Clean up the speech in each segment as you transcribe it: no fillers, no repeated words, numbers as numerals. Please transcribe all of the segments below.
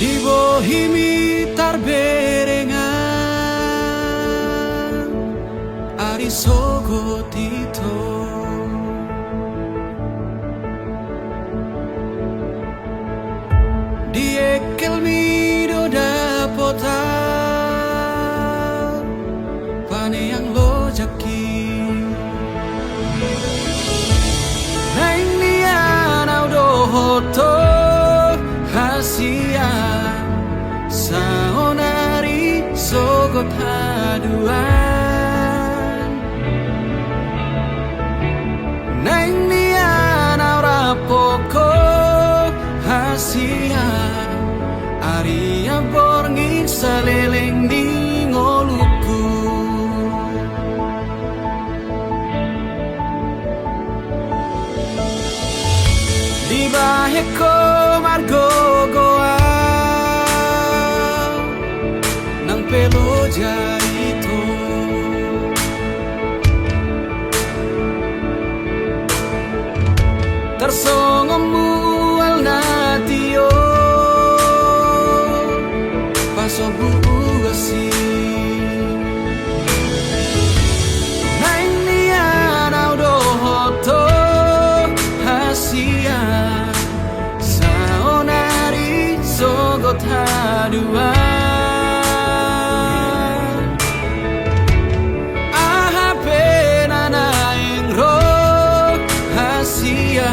Di bohimi tarberengan ari sogo tito di ekel mido dapota pane yang lo jaki nang nian audo hoto hasia saonari sogot haduan nang nian aura poko hasia aria borngin saleleng di ngoluku di baheko margo goa nang pelo jaito tersongomu al natio paso buasi nang nian audo hoto hasia saonari sogot haduan aha penana engro hasia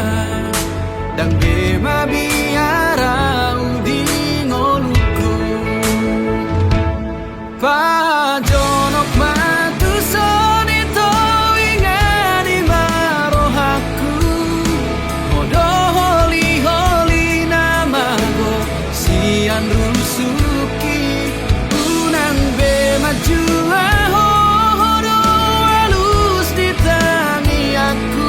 dang bema biara udi ngoluku pajonok matu sonito ingani marohaku modo holi holi namago sian rusuki unang bema jua hodo halus di tangi aku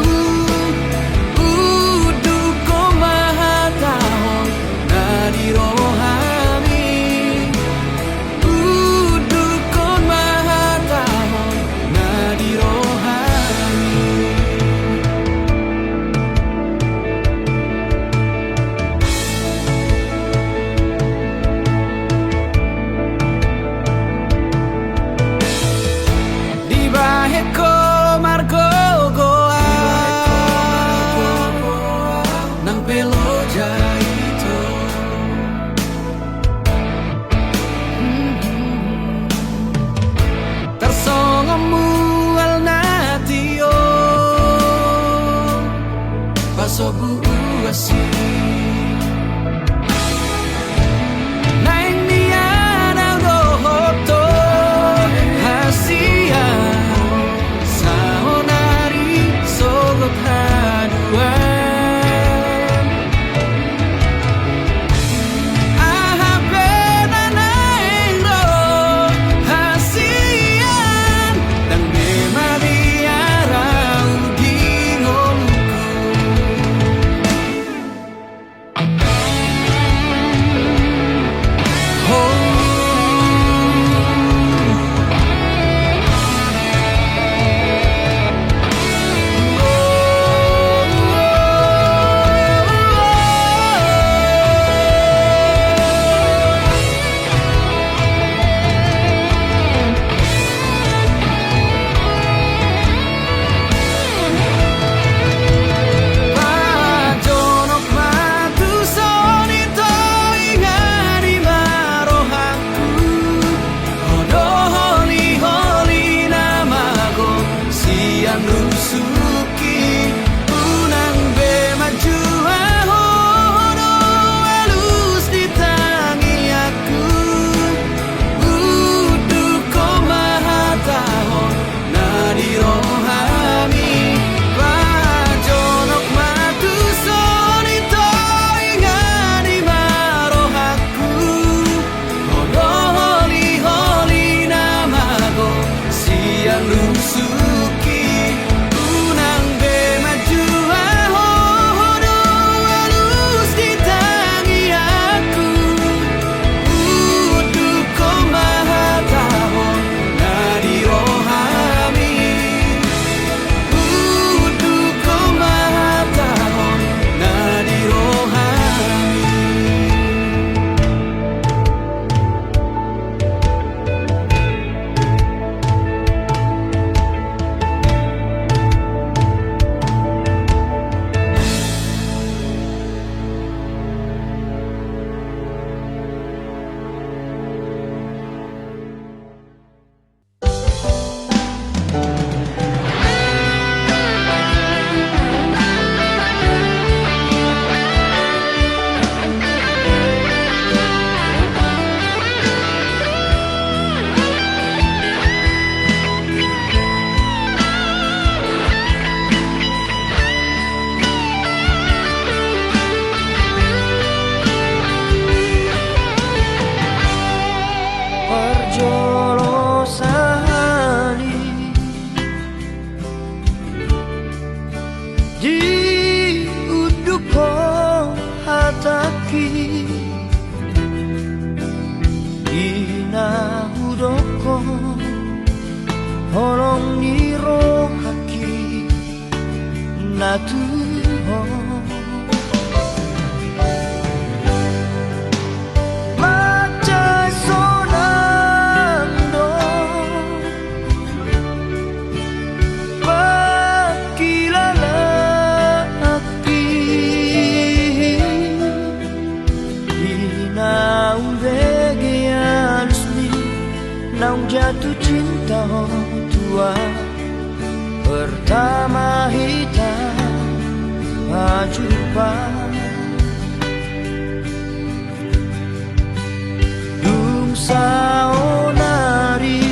na tuho macai sonando pakilala api inaung vegeanus ni naung jatuh cinta tua pertama hitam jumpa dung saonari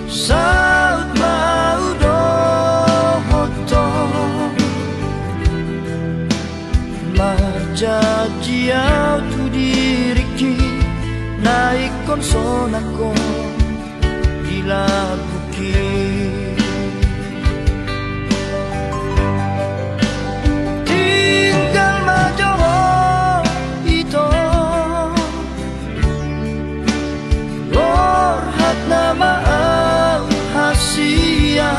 saut mau dohoto majajiau tu diriki naik konsonako bukit tinggal majoho itu orhat nama hasia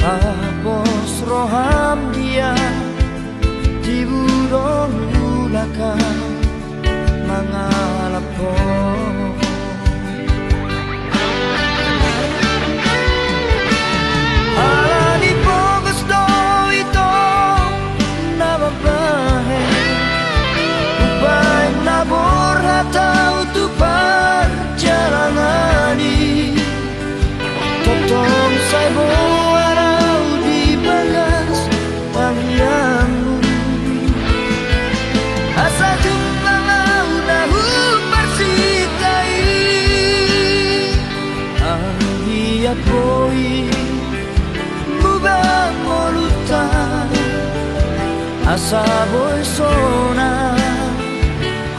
apos roham dia di budong ulaka mangalapon tahu tu perjalanan ini totong saya warau di bagas panjangmu asa jumlah nahu persikai dia poi mubang molutan asa boy sona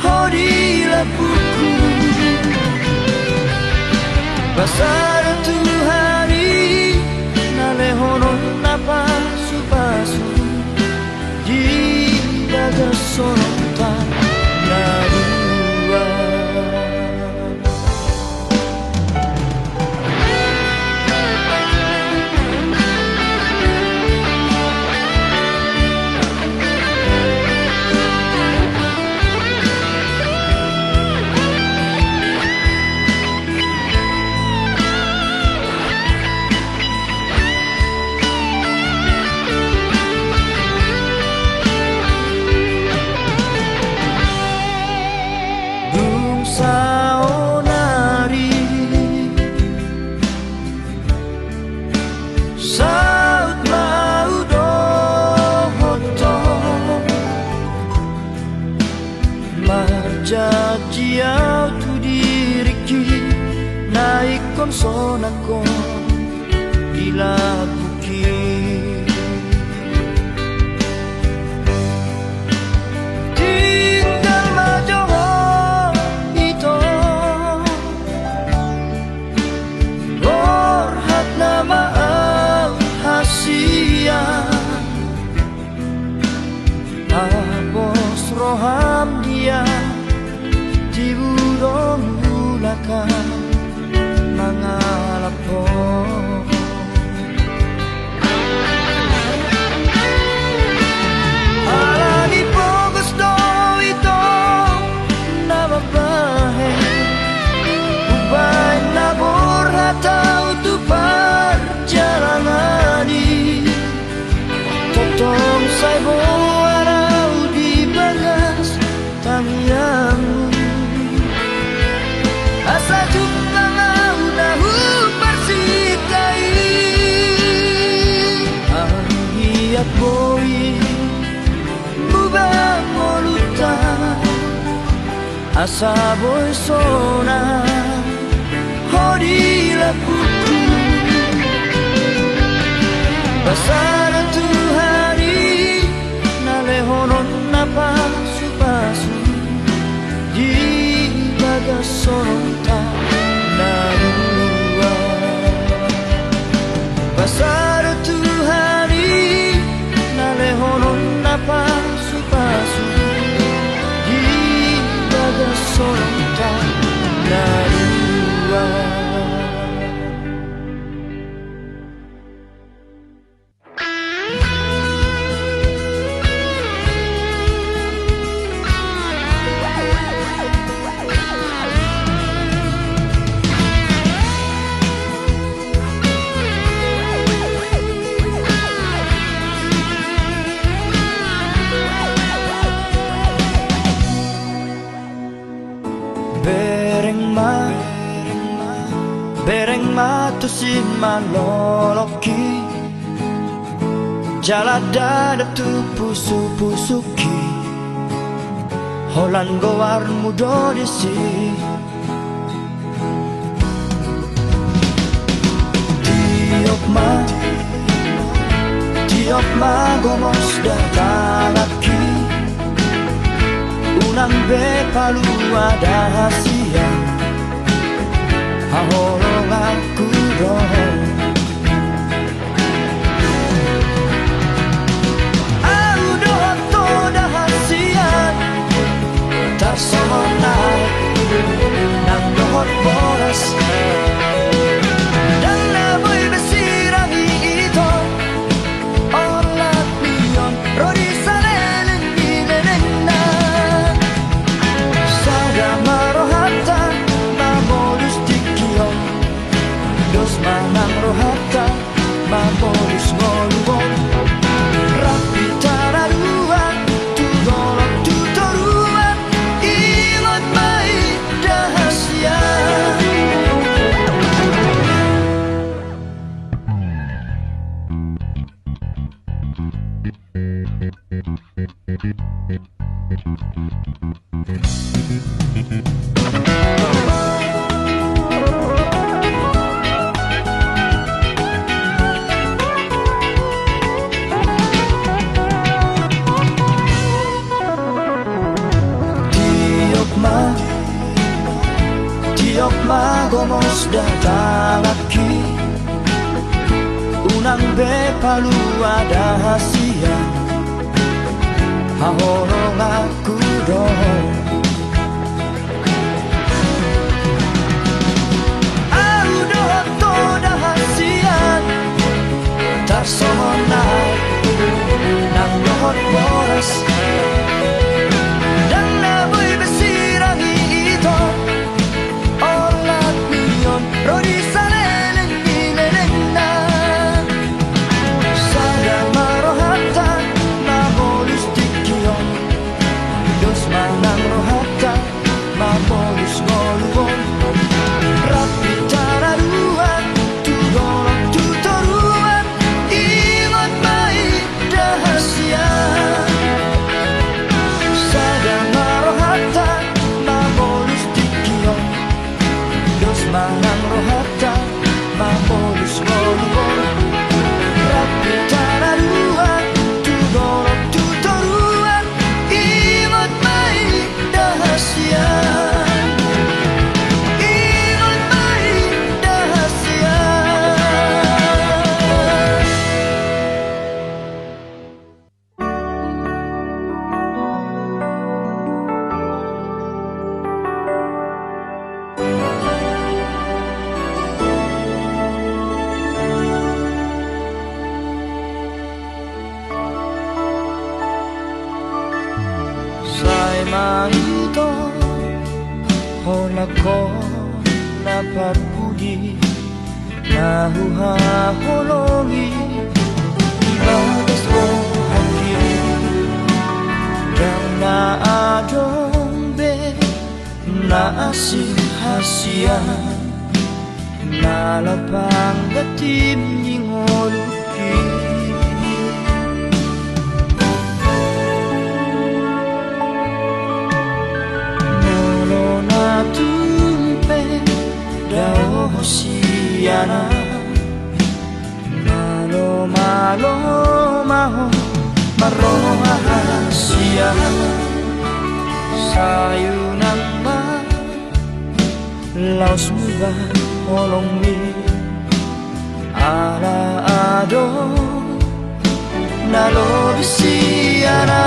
hodila buku pasar tu hari nalehonon napa supasu di daga sonota narua Jajiau tu diriki naik konsonako bila bukit tinggal majoho itu orhat nama hasia apos roham dia di budong ulaka mangalapon alani pogos do ito nama bahe ubay nabor hatau tu perjalanan ini totong say warau di bagas tangiangmu asa jumlah nahu persikai hiat boi mubang molutan asa boy sona hodila buku pasar tu hari nalehonon napa supasu di bagas sonota narua pasar tu hari nalehonon napa supasu di bagas sonota narua tusin maloloki jala dadap tu pusu-pusuki holan gowar mudo disi tiok ma gomos datalaki unang be palu ada hasia hahorong aku roh Tarsomonay ng lohot boras dan namoy besirang iito olat niyon rodi salelen binenen na sada marohata mamolus dikiyon dos manang rohata mamolus ngoluon rapi tararuan tudolok tutoruan ilot mai dahasia Tiok ma gomos datalaki unang be palu ada hasia hahorong aku dong au dohot to dahasian tarsomonay nang lohot boras dan namoy besirang iito olat niyon rodi salelen binenen na sada marohata mamolus dikiyon dos manang rohata mamolus ngoluon rapi tararuan tudolok tutoruan ilot mai dahasia sada marohata mamolus dikiyon dos manang rohata mamolus ngoluon rapi tararuan tudolok tutoruan ilot mai dahasia ilot mai dahasia Sai mahito holako na pagpudi nahuhaholongi ibadas mo hakim yang naadongbe naasin hasian nalapang datim nyingoluki tumpe dao hosiana malo malo maho maroha hasia sayunan ma laos muba holong mi ala ado nalo bisiana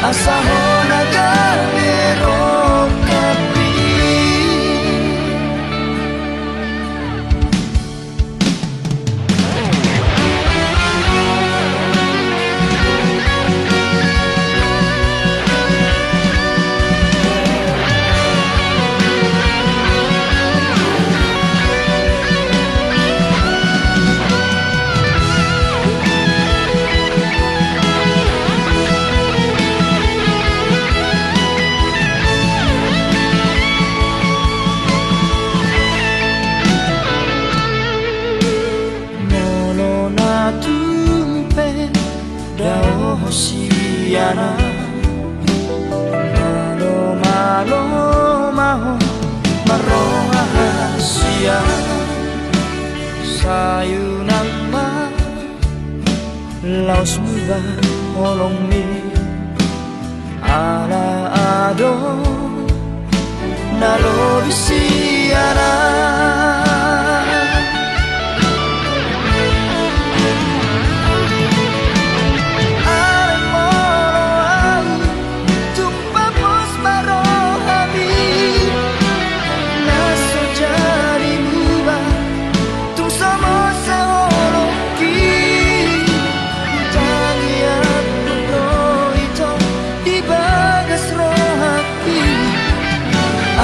Asa ho naga sayu nang ma laos muba olong mi ala ado nalobisi ana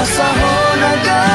Asa ho naga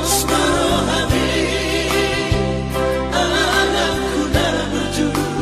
Separuh hati anakku dah berjuang.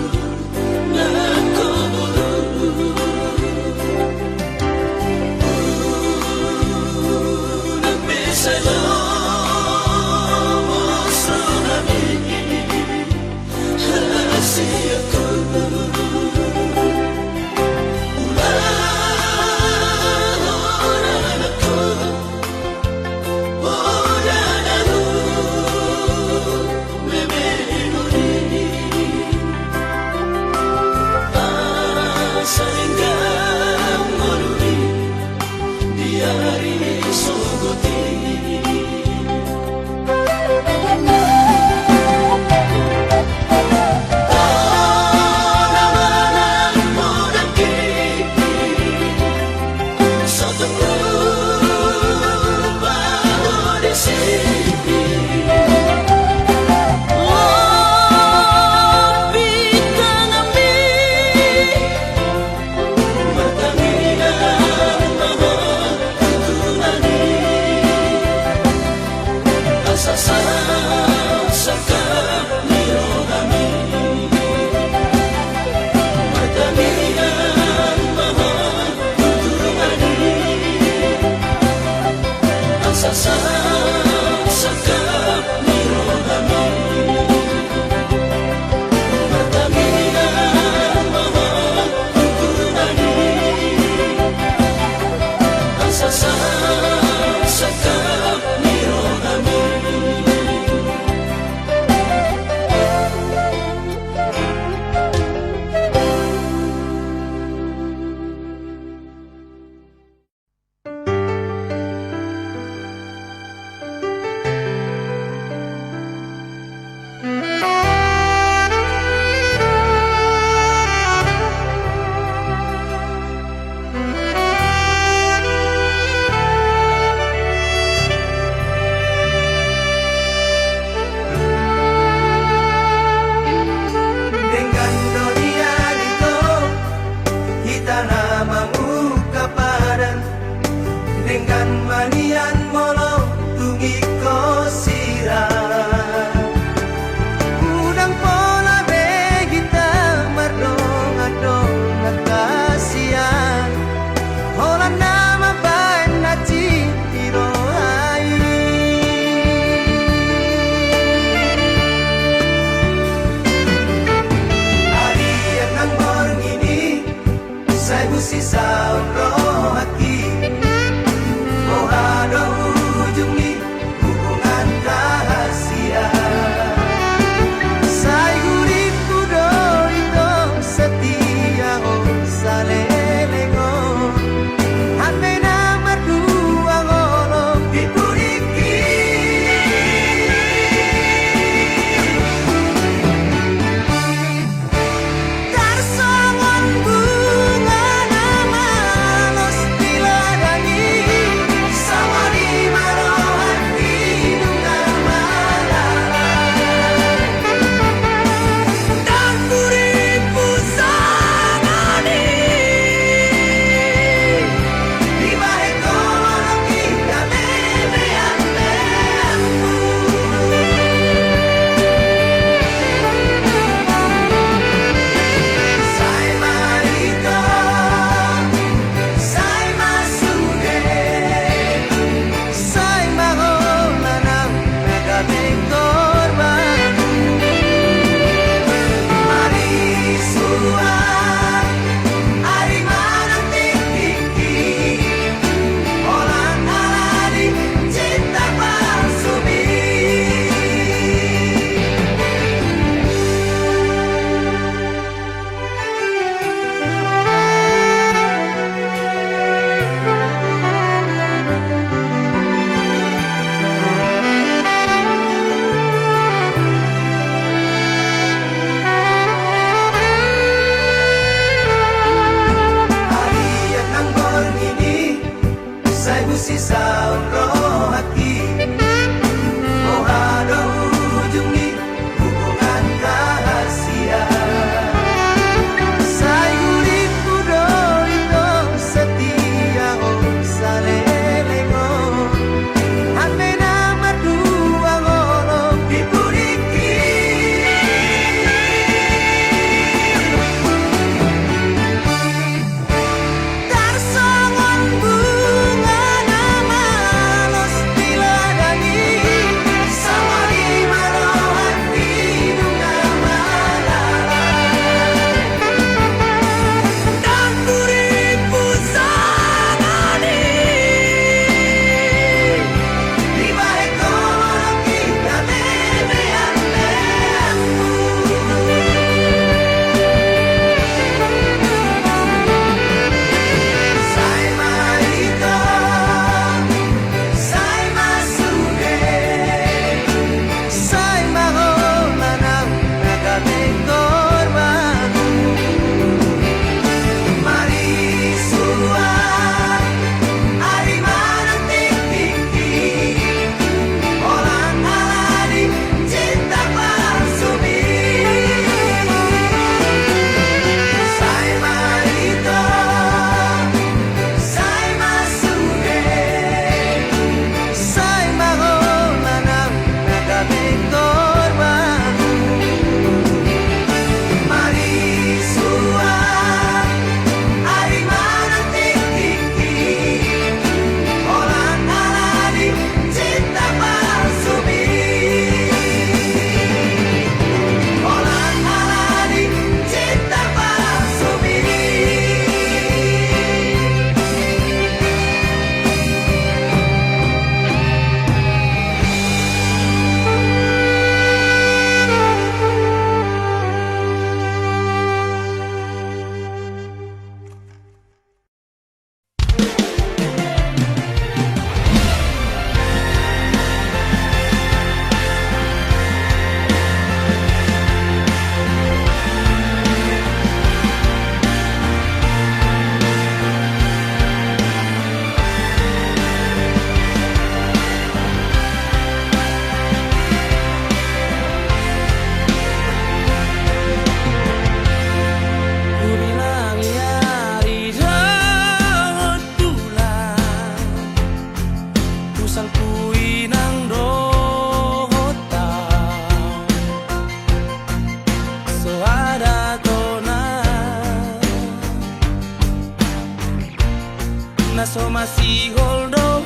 naso masih holdo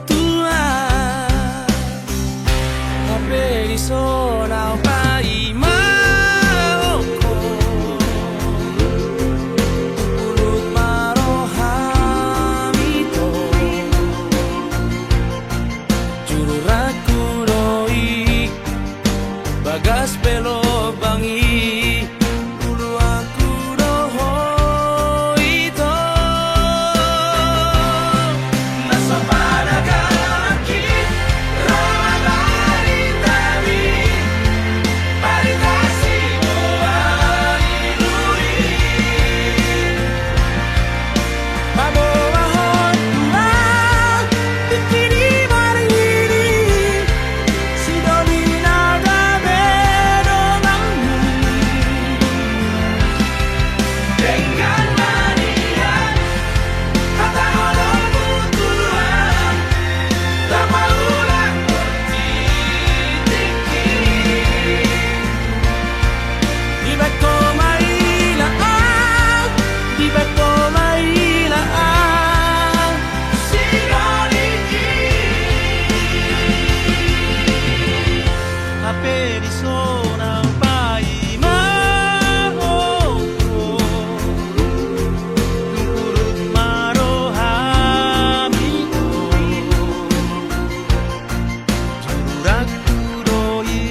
tua tapi di zona pai maoko ulut marohamito juru raku doi bagas pelo bangi ulu aku doho ito naso panagaki rama baritami paritasi buai lui mabawahon tua bikini marini sidoni naga bedonganmu dengan manian kata olongmu Tuhan lama ulang bertitiki di bako mailaan di bako mailaan sinoliki hape di zona pai maoko lungkurut marohamiko juraku doi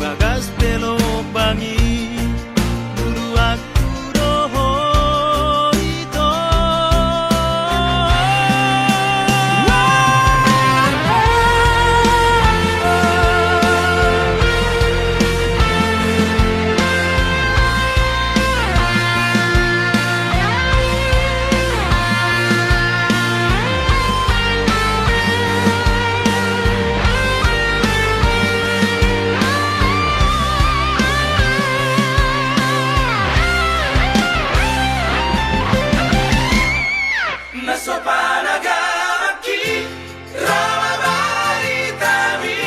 bagas pelo bangi guru aku doho ito naso panagaki rama baritami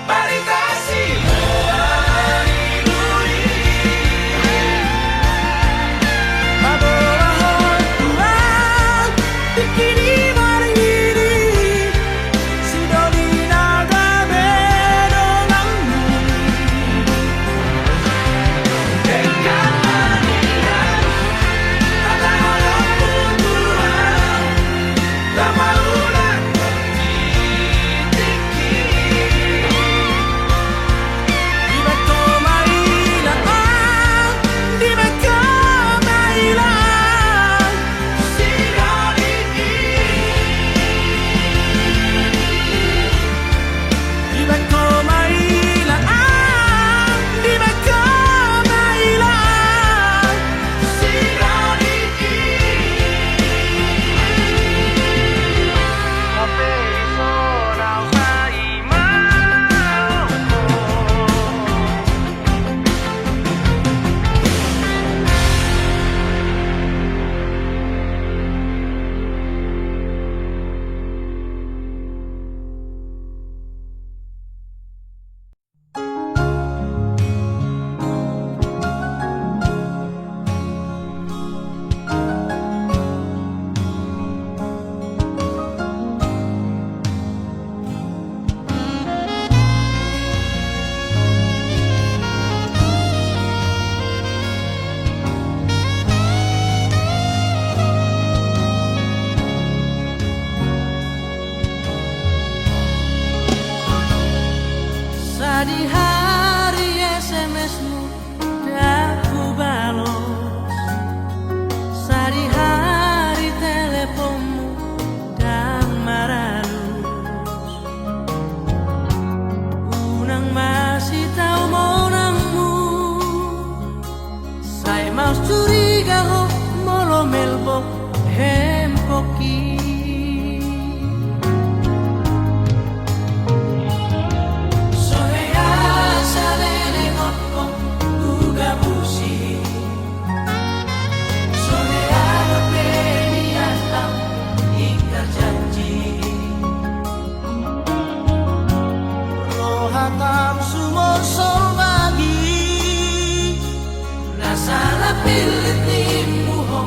paritasi buai lui mabawahon tua bikini marini sidoni naga bedonganmu dengan manian kata olongmu Tuhan lama ulang bertitiki di bako mailaan di bako mailaan sinoliki di bako mailaan di bako mailaan sinoliki hape di zona pai maoko di hari SMS-mu dah ku balos di hari teleponmu dan maralus unang masih tahu monangmu saya mau curiga ho molo melbo hempoki hatam sumur solbagi nasala pilit ni muho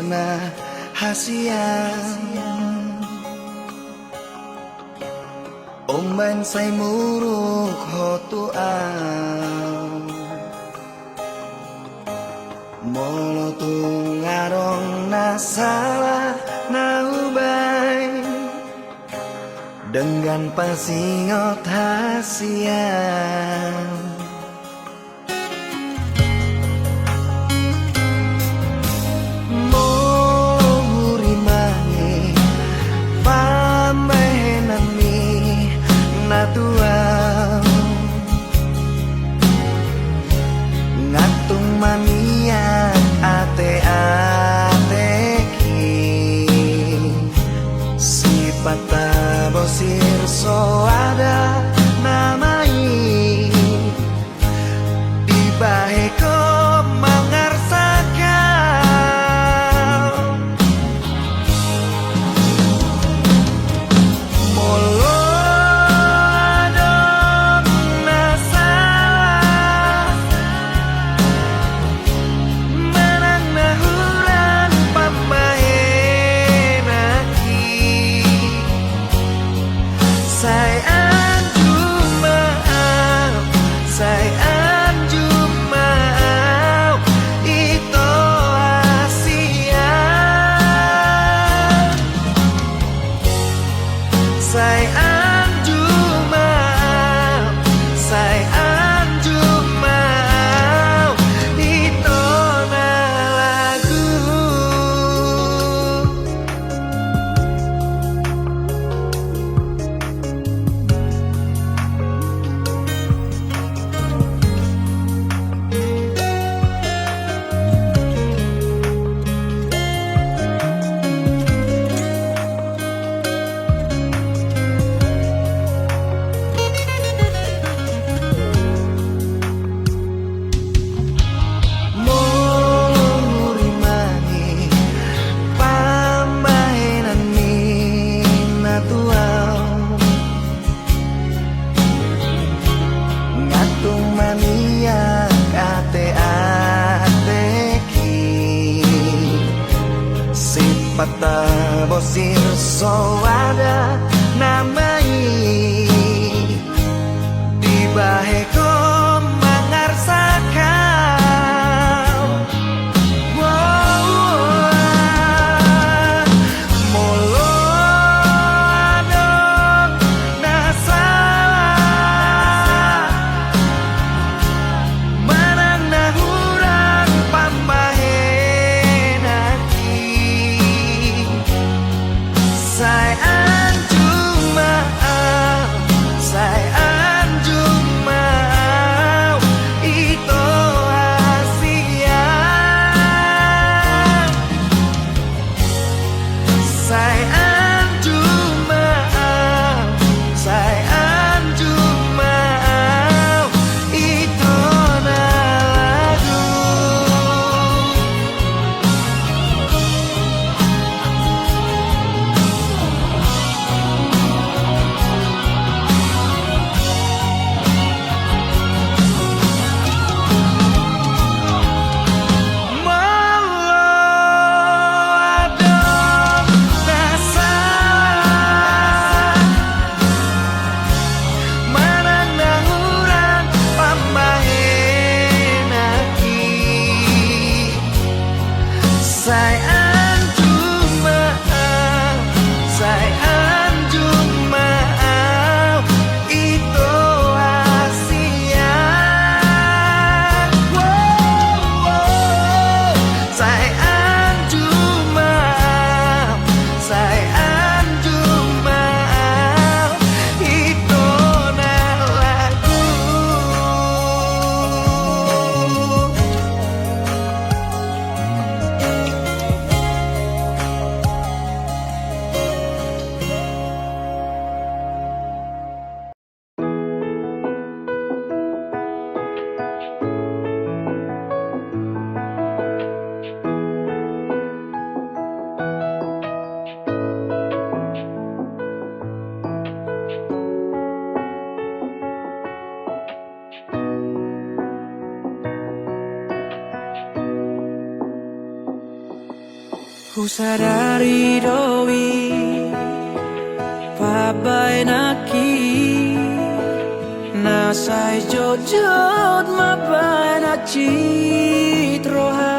na hasian Oman say muruk hotuan Molo tungarong na salah na ubay Dengan pasingot hasian Natuang ngatung mania ate-ateki si pata bosir so ada namai di baheko mangarsakan molo Pata bosir so ada namai di baheko mangarsakan molo adong nasalah manang nahurang pambahenaki Sayang cuma Ku sadari doi pabai naki nasai jojot mabai na citroha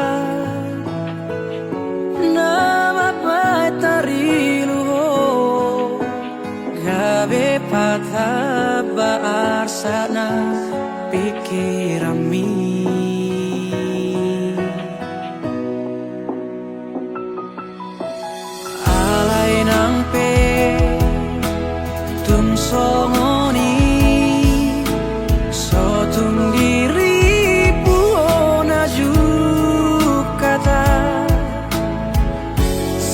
nama bai tariluho gabe patah baar sana pikirami. Songoni sotung diri puona jukata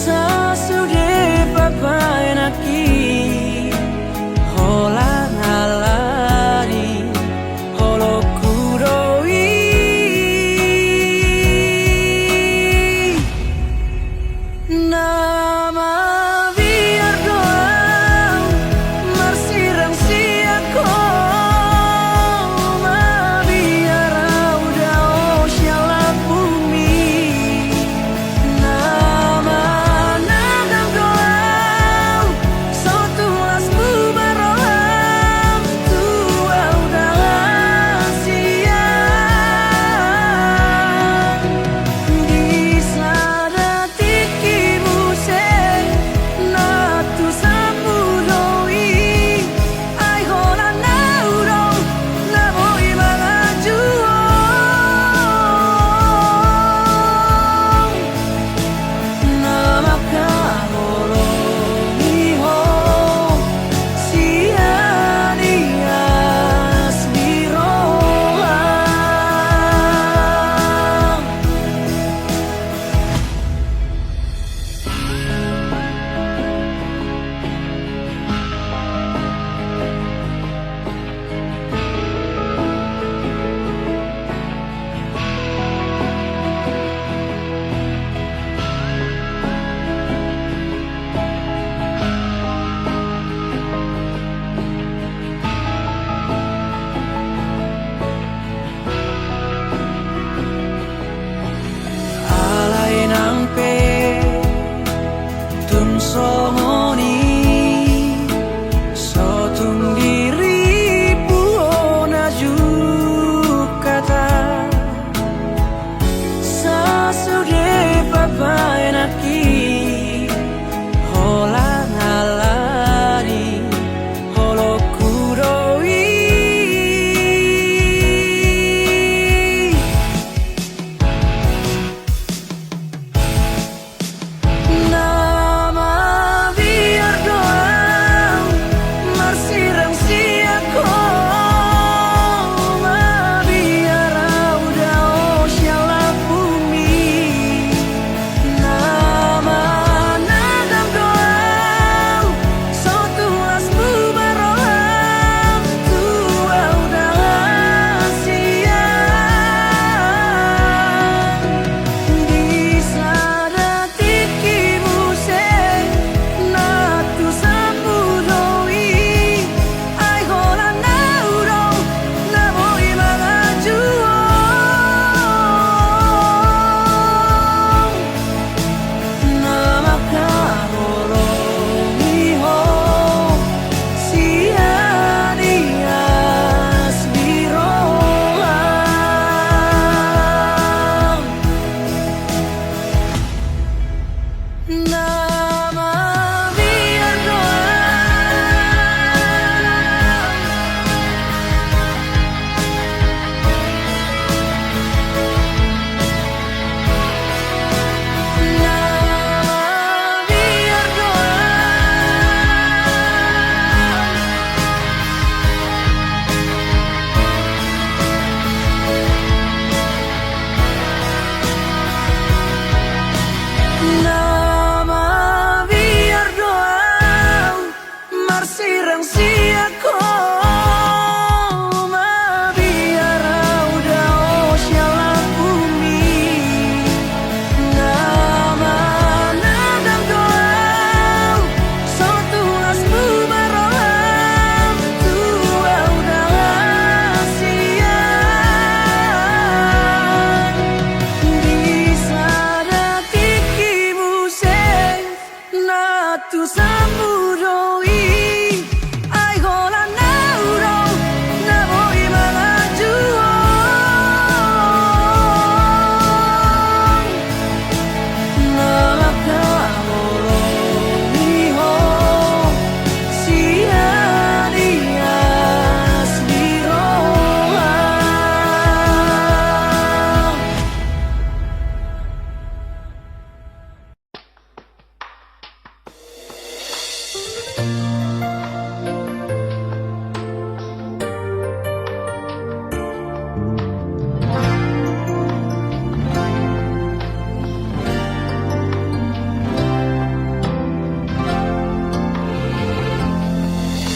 sasude papai naki hola ngalani holo kudoi nama songoni sotung diri puona jukata sasude papai naki hola ngalani holo kudoi nama tu samuroi ai gola nauro na voi malaju na kamoro niho sia dia sliroa.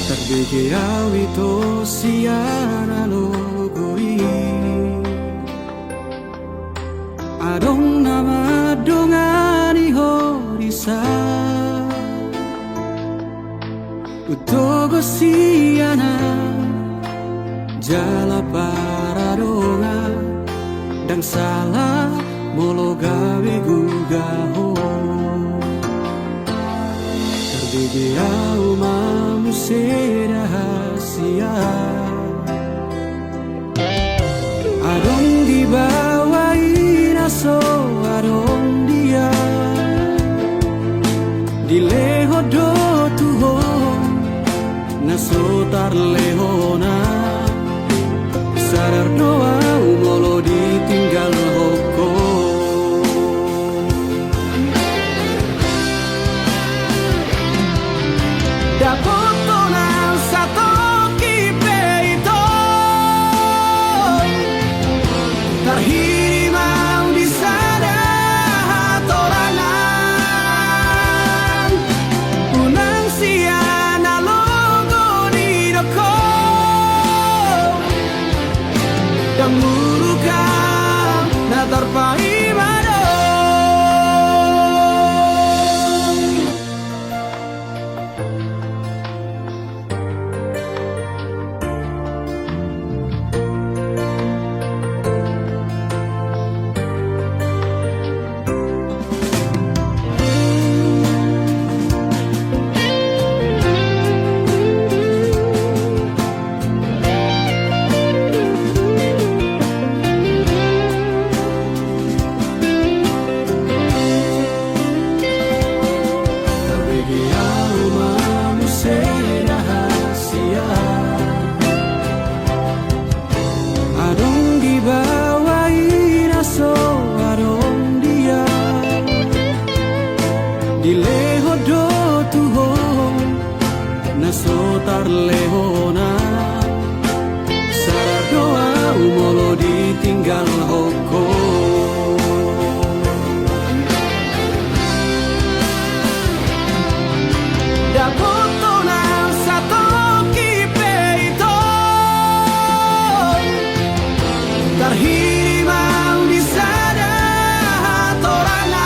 Terbege awito siana logoi Adong nama dongani horisa Utogo siana jala paradonga Dan salah molo gawe gugaho Terbege au manusia rahasia Adong dibawain aso adong dia Dileho do tuho naso tar lehona Sadar doa umolo ditinggal hoko Dapotonan satu kipeito Terhirimau di sana hatorangan Unang siana logo di doko Dan murukam na terpaimado Dileho do tuho naso tar lehona Sadar doa umolo ditinggal hoko Dapotonan satu kipeito Terhirimau di sana hatorangan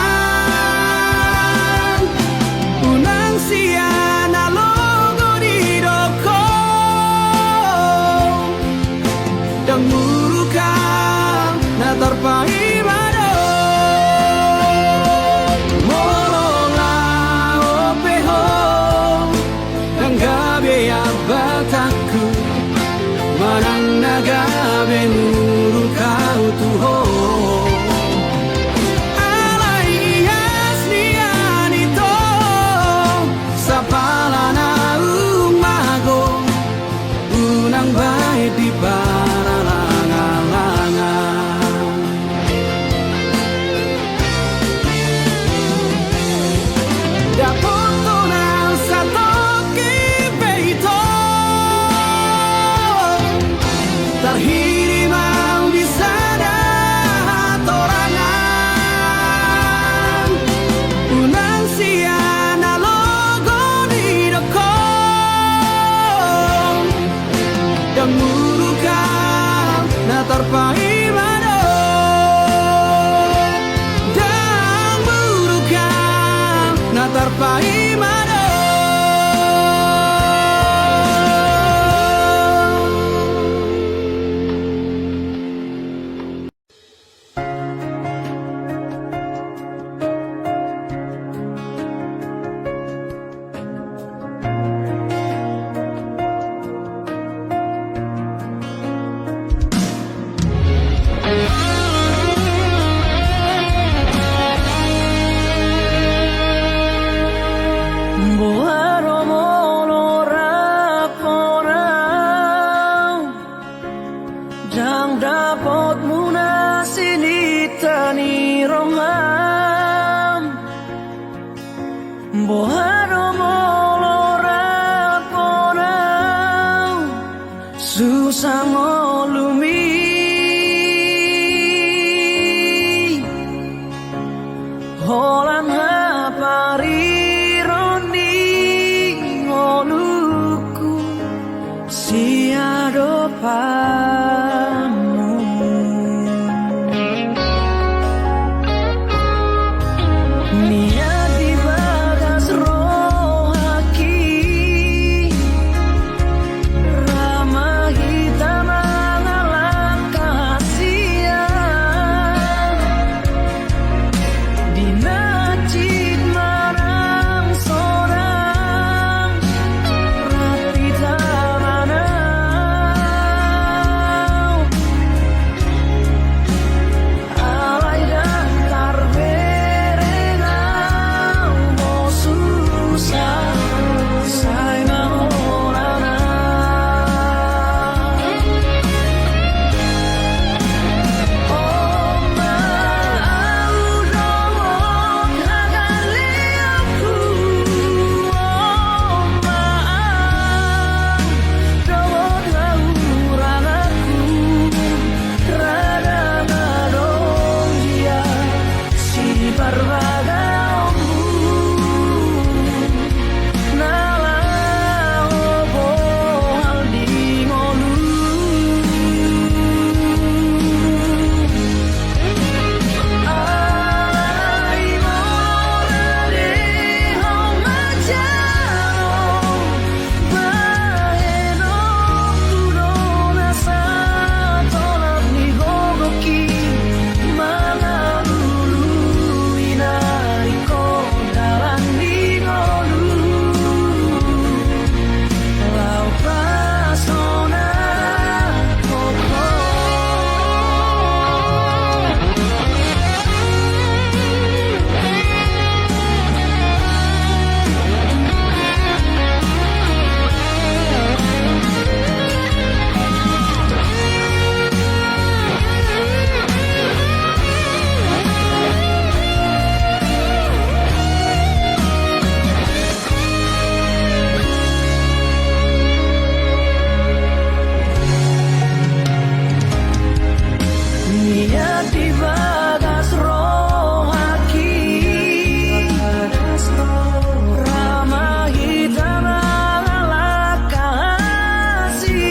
Unang siana logo di doko Dan murukam na terpaimado Molola opeho Dan gabe abataku Manang nagabe murukau tuho Alaias nianito Sapalana umago Unang baik di paralangan-langan Dapotonan satu kipeito Terhirimau di sana hatorangan Unang siana logo di doko Dan murukam na terpaimado Dan murukam na terpaimado Boharo molora porau susah molumi holan haparironi ngoluku siado pamu niat di bagas rohaki ramah hitam mengalah kasihan di najib marang sorang rapi tamanau alai dan karberengau mo susah sai mahorana oh mau dong kagale aku oh mau dong laurang aku rada ngadong dia si barbagamu nala obo hal di ngolu ai morale hong majano baeno kurona sa tolak ni gogoki mangalulu inariko dalam di ngolu lau pasona koko niat di bagas rohaki ramah hitam mengalah kasihan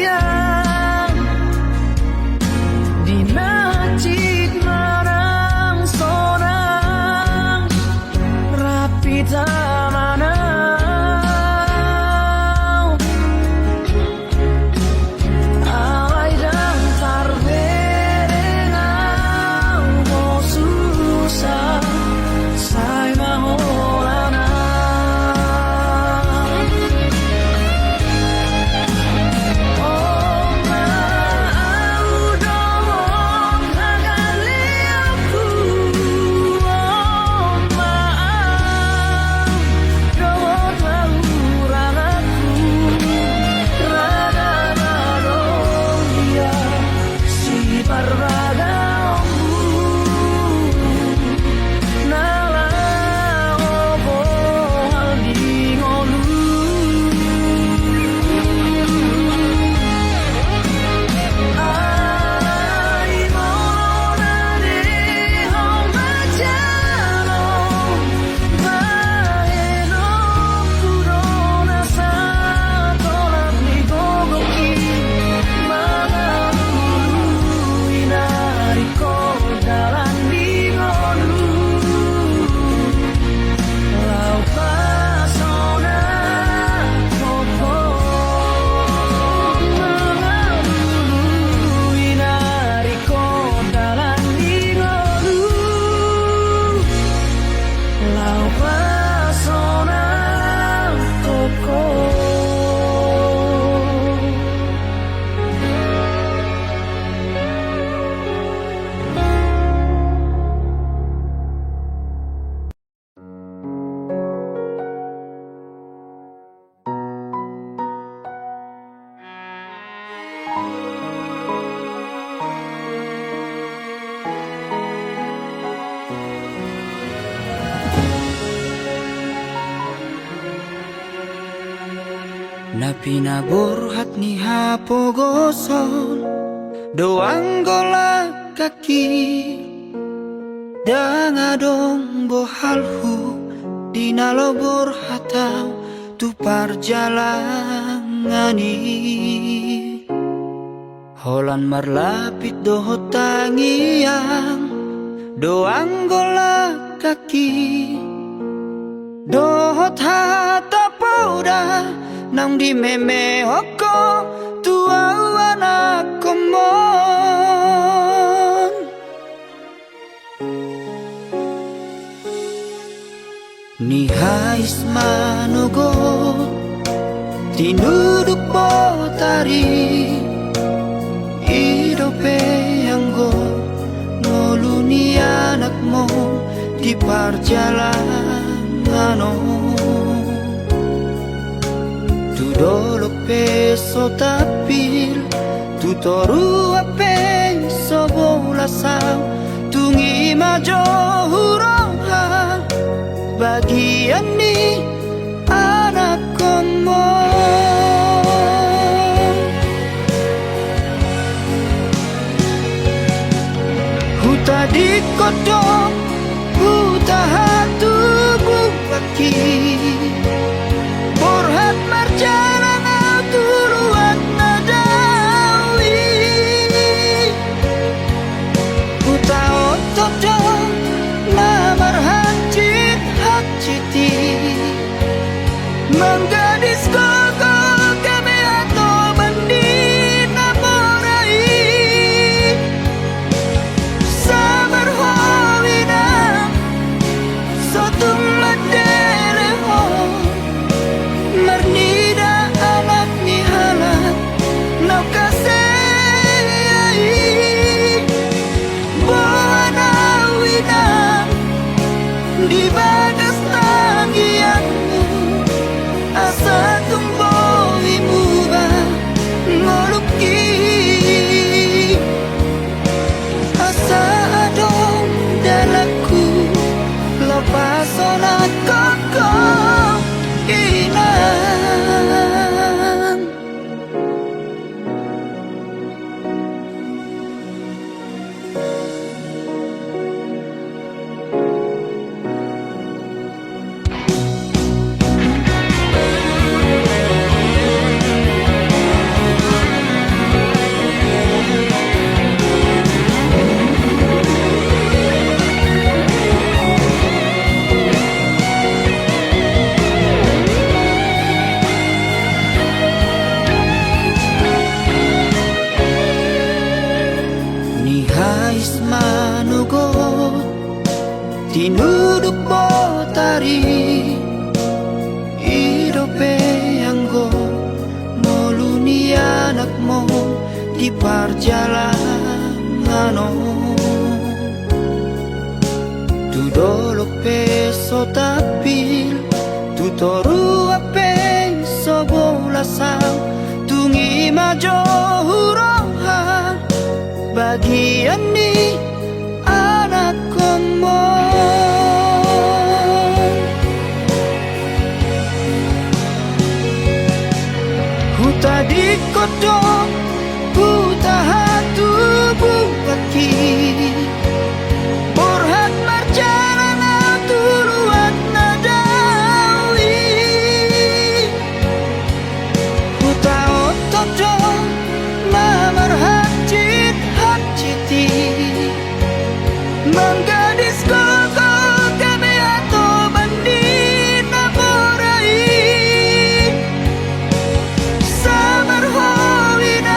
di najib marang sorang rapi tamanau alai dan karberengau mo susah sai mahorana oh mau dong kagale aku oh mau Na pinaburhat ni hapogoson doang golak kaki dangadong bohalhu dinalobor hatau tu parjalangani holan marlapit doho tangiang doang golak kaki dohot hata pauda nang di meme hoko tua anak komon ni hais manogo tinuduk botari idope anggo noluni anakmu di perjalanan tu dolok peso tapil tu toru ape sobolasau tungi majo huroha bagian ni anak komo huta di kodok huta hatu bukaki borhat marjalan tuluan nadawi huta otodong lamar hajit hajiti menggadis koko kami atau bandi namorai sabar hawina sotum madeleho mernida anak ni halat nau kasei buana wina di bagas tangianmu asa tumboi muba ngoluki asa adong dalaku lopasona koko inang ni hais manogo tinuduk botari idope anggo noluni anakmu di perjalanan tu dolok peso tapil tu toru ape sobolasau tungi majo huroha bagian ni anak komo huta di kodok huta hatu bukaki borhat marjalan tuluan nadawi huta otodong lamar hajit hajiti menggadis koko kami atau bandi namorai sabar hawina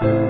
Thank